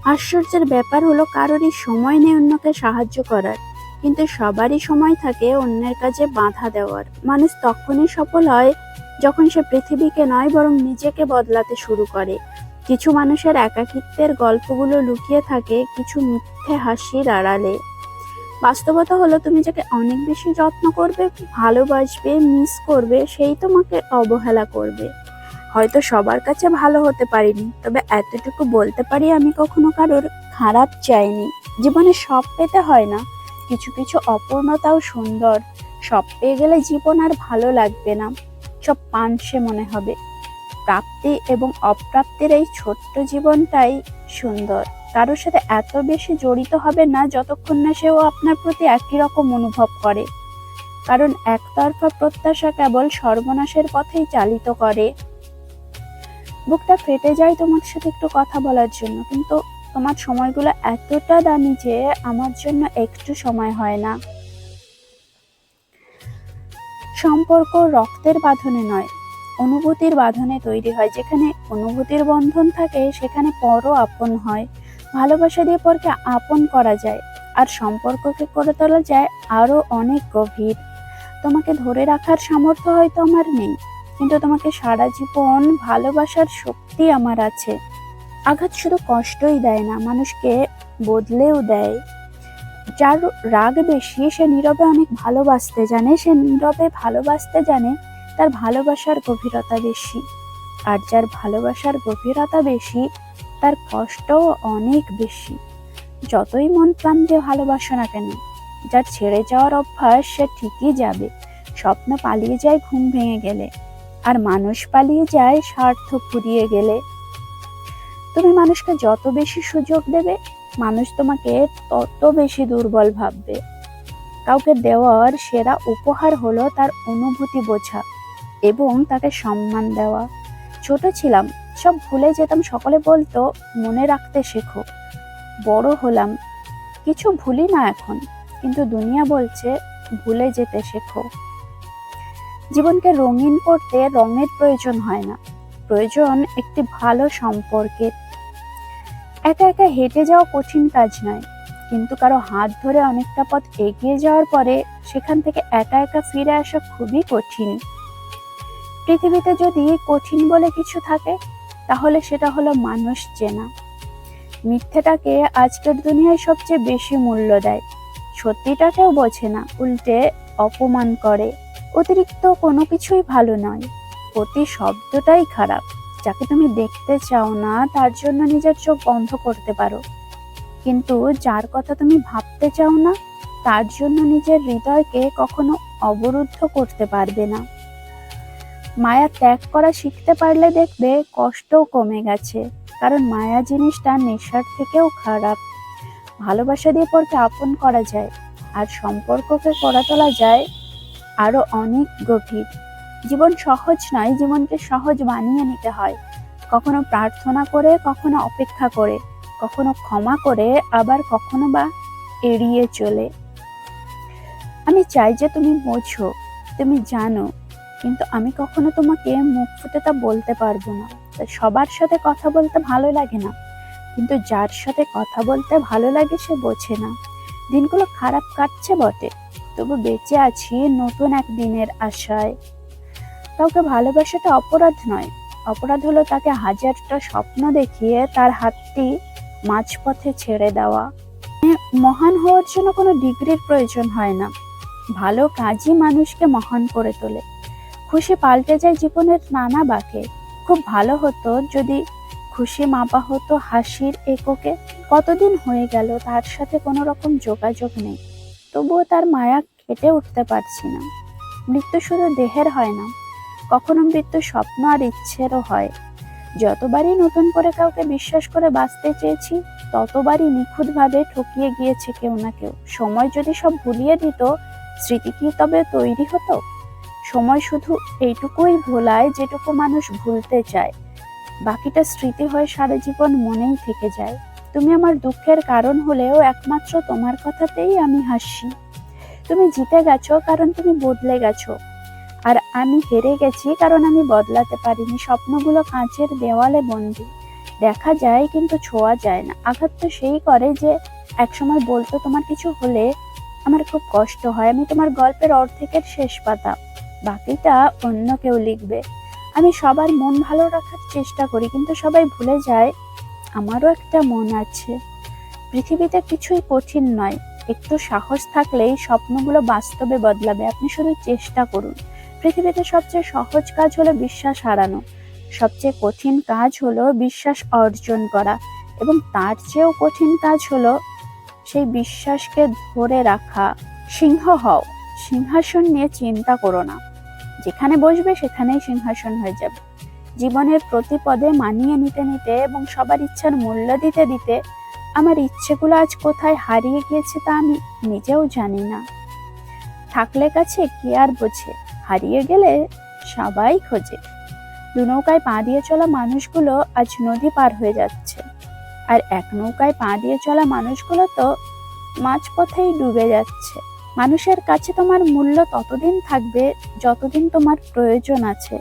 আশ্চর্যের ব্যাপার হলো কারোরই সময় নেই অন্যকে সাহায্য করার, কিন্তু সবারই সময় থাকে অন্যের কাজে বাধা দেওয়ার। মানুষ তখনই সফল হয় যখন সে পৃথিবীকে নয় বরং নিজেকে বদলাতে শুরু করে। কিছু মানুষের একাকিত্বের গল্পগুলো লুকিয়ে থাকে কিছু মিথ্যে হাসির আড়ালে। বাস্তবতা হলো তুমি যাকে অনেক বেশি যত্ন করবে, ভালোবাসবে, মিস করবে, সেই তোমাকে অবহেলা করবে। হয়তো সবার কাছে ভালো হতে পারিনি, তবে এতটুকু বলতে পারি আমি কখনো কারোর খারাপ চাইনি। জীবনে সব পেতে হয় না, কিছু কিছু অপূর্ণতাও সুন্দর। সব পেয়ে গেলে জীবন আর ভালো লাগবে না, সব পানসে মনে হবে। প্রাপ্তি এবং অপ্রাপ্তির এই ছোট্ট জীবনটাই সুন্দর। কারোর সাথে এত বেশি জড়িত হবে না যতক্ষণ না সেও আপনার প্রতি একই রকম অনুভব করে, কারণ একতরফা প্রত্যাশা কেবল সর্বনাশের পথেই চালিত করে। বুকটা ফেটে যায় তোমার সাথে একটু কথা বলার জন্য, কিন্তু তোমার সময়গুলো এতটা দামি যে আমার জন্য একটু সময় হয় না। সম্পর্ক রক্তের বাঁধনে নয়, অনুভূতির বাঁধনে তৈরি হয়। যেখানে অনুভূতির বন্ধন থাকে সেখানে পরও আপন হয়। ভালোবাসা দিয়ে পরকে আপন করা যায়, আর সম্পর্ককে করে তোলা যায় আরো অনেক গভীর। তোমাকে ধরে রাখার সামর্থ্য হয়তো আমার নেই, কিন্তু তোমাকে সারা জীবন ভালোবাসার শক্তি আমার আছে। আঘাত শুধু কষ্টই দেয় না, মানুষকে বদলেও দেয়। যার রাগ বেশি সে নীরবে অনেক ভালোবাসতে জানে, সে নীরবে ভালোবাসতে জানে, তার ভালোবাসার গভীরতা বেশি। আর যার ভালোবাসার গভীরতা বেশি তার কষ্টও অনেক বেশি। যতই মন প্রাণ দিয়ে ভালোবাসো না কেন, যার ছেড়ে যাওয়ার অভ্যাস সে ঠিকই যাবে। স্বপ্ন পালিয়ে যায় ঘুম ভেঙে গেলে, আর মানুষ পালিয়ে যায় স্বার্থ ফুরিয়ে গেলে। তুমি মানুষকে যত বেশি সুযোগ দেবে, মানুষ তোমাকে তত বেশি দুর্বল ভাববে। কাউকে দেওয়ার সেরা উপহার হলো তার অনুভূতি বোঝা এবং তাকে সম্মান দেওয়া। ছোট ছিলাম, সব ভুলে যেতাম, সকলে বলতো মনে রাখতে শেখো। বড় হলাম, কিছু ভুলি না এখন, কিন্তু দুনিয়া বলছে ভুলে যেতে শেখো। জীবনকে রঙিন করতে রঙের প্রয়োজন হয় না, প্রয়োজন একটি ভালো সম্পর্কের। একা একা হেঁটে যাওয়া কঠিন কাজ নয়, কিন্তু কারো হাত ধরে অনেকটা পথ এগিয়ে যাওয়ার পরে সেখান থেকে একা একা ফিরে আসা খুবই কঠিন। পৃথিবীতে যদি কঠিন বলে কিছু থাকে তাহলে সেটা হলো মানুষ চেনা। মিথ্যেটাকে আজকের দুনিয়ায় সবচেয়ে বেশি মূল্য দেয়, সত্যিটাকেও বোঝে না, উল্টে অপমান করে। অতিরিক্ত কোনো কিছুই ভালো নয়, অতি শব্দটাই খারাপ। যাকে তুমি দেখতে চাও না তার জন্য নিজের চোখ বন্ধ করতে পারো, কিন্তু যার কথা তুমি ভাবতে চাও না তার জন্য নিজের হৃদয়কে কখনো অবরুদ্ধ করতে পারবে না। মায়া ত্যাগ করা শিখতে পারলে দেখবে কষ্টও কমে গেছে, কারণ মায়া জিনিসটা নেশার থেকেও খারাপ। ভালোবাসা দিয়ে পরকে আপন করা যায়, আর সম্পর্ককে করে তোলা যায় আরো অনেক গভীর। জীবন সহজ নয়, জীবনকে সহজ বানিয়ে নিতে হয়। কখনো প্রার্থনা করে, কখনো অপেক্ষা করে, কখনো ক্ষমা করে, আবার কখনো বা এড়িয়ে চলে। আমি চাই যে তুমি বোঝো, তুমি জানো, কিন্তু আমি কখনো তোমাকে মুখ ফুটে তা বলতে পারবো না। সবার সাথে কথা বলতে ভালো লাগে না, কিন্তু যার সাথে কথা বলতে ভালো লাগে সে বোঝে না। দিনগুলো খারাপ কাটছে বটে, তবু বেঁচে আছি নতুন এক দিনের আশায়। কাউকে ভালোবাসাটা অপরাধ নয়, অপরাধ হলো তাকে হাজারটা স্বপ্ন দেখিয়ে তার হাতটি মাঝপথে ছেড়ে দেওয়া। মহান হওয়ার জন্য কোনো ডিগ্রির প্রয়োজন হয় না, ভালো কাজই মানুষকে মহান করে তোলে। খুশি পাল্টে যায় জীবনের নানা বাঁকে। খুব ভালো হতো যদি খুশি মাপা হতো হাসির এককে। কতদিন হয়ে গেল তার সাথে কোনো রকম যোগাযোগ নেই, তবুও তার মায়া কেটে উঠতে পারছি না। মৃত্যু শুধু দেহের হয় না, কখনো মৃত্যু স্বপ্ন আর ইচ্ছেরও হয়। যতবারই নতুন করে কাউকে বিশ্বাস করে বাঁচতে চেয়েছি, ততবারই নিখুঁতভাবে ঠকিয়ে গিয়েছে কেউ না কেউ। সময় যদি সব ভুলিয়ে দিত, স্মৃতি কি তবে তৈরি হতো? সময় শুধু এইটুকুই ভোলায় যেটুকু মানুষ ভুলতে চায়, বাকিটা স্মৃতি হয়ে সারা জীবন মনেই থেকে যায়। তুমি আমার দুঃখের কারণ হলেও একমাত্র তোমার কথাতেই আমি হাসি। তুমি জিতে গেছো কারণ তুমি বদলে গেছো, আর আমি হেরে গেছি কারণ আমি বদলাতে পারিনি। স্বপ্নগুলো কাঁচের দেওয়ালে বন্দি, দেখা যায় কিন্তু ছোঁয়া যায় না। আঘাত তো সেই করে যে একসময় বলতো তোমার কিছু হলে আমার খুব কষ্ট হয়, আমি তোমার গল্পের অর্ধেকের শেষ পাতা, বাকিটা অন্য কেউ লিখবে। আমি সবার মন ভালো রাখার চেষ্টা করি, কিন্তু সবাই ভুলে যায় আমারও একটা মন আছে। পৃথিবীতে কিছুই কঠিন নয়, একটু সাহস থাকলেই স্বপ্নগুলো বাস্তবে বদলাবে। আপনি শুধু চেষ্টা করুন। পৃথিবীতে সবচেয়ে সহজ কাজ হলো বিশ্বাস হারানো, সবচেয়ে কঠিন কাজ হলো বিশ্বাস অর্জন করা, এবং তার চেয়েও কঠিন কাজ হলো সেই বিশ্বাসকে ধরে রাখা। সিংহ হও, সিংহাসন নিয়ে চিন্তা করো না, যেখানে বসবে সেখানেই সিংহাসন হয়ে যাবে। জীবনের প্রতি পদে মানিয়ে নিতে নিতে এবং সবার ইচ্ছার মূল্য দিতে দিতে আমার ইচ্ছেগুলো আজ কোথায় হারিয়ে গিয়েছে তা আমি নিজেও জানি না। থাকলে কাছে কি আর বোঝে, হারিয়ে গেলে সবাই খোঁজে। দু নৌকায় পা দিয়ে চলা মানুষগুলো আজ নদী পার হয়ে যাচ্ছে, আর এক নৌকায় পা দিয়ে চলা মানুষগুলো তো মাঝপথেই ডুবে যাচ্ছে। মানুষের কাছে তোমার মূল্য ততদিন থাকবে যতদিন তোমার প্রয়োজন আছে।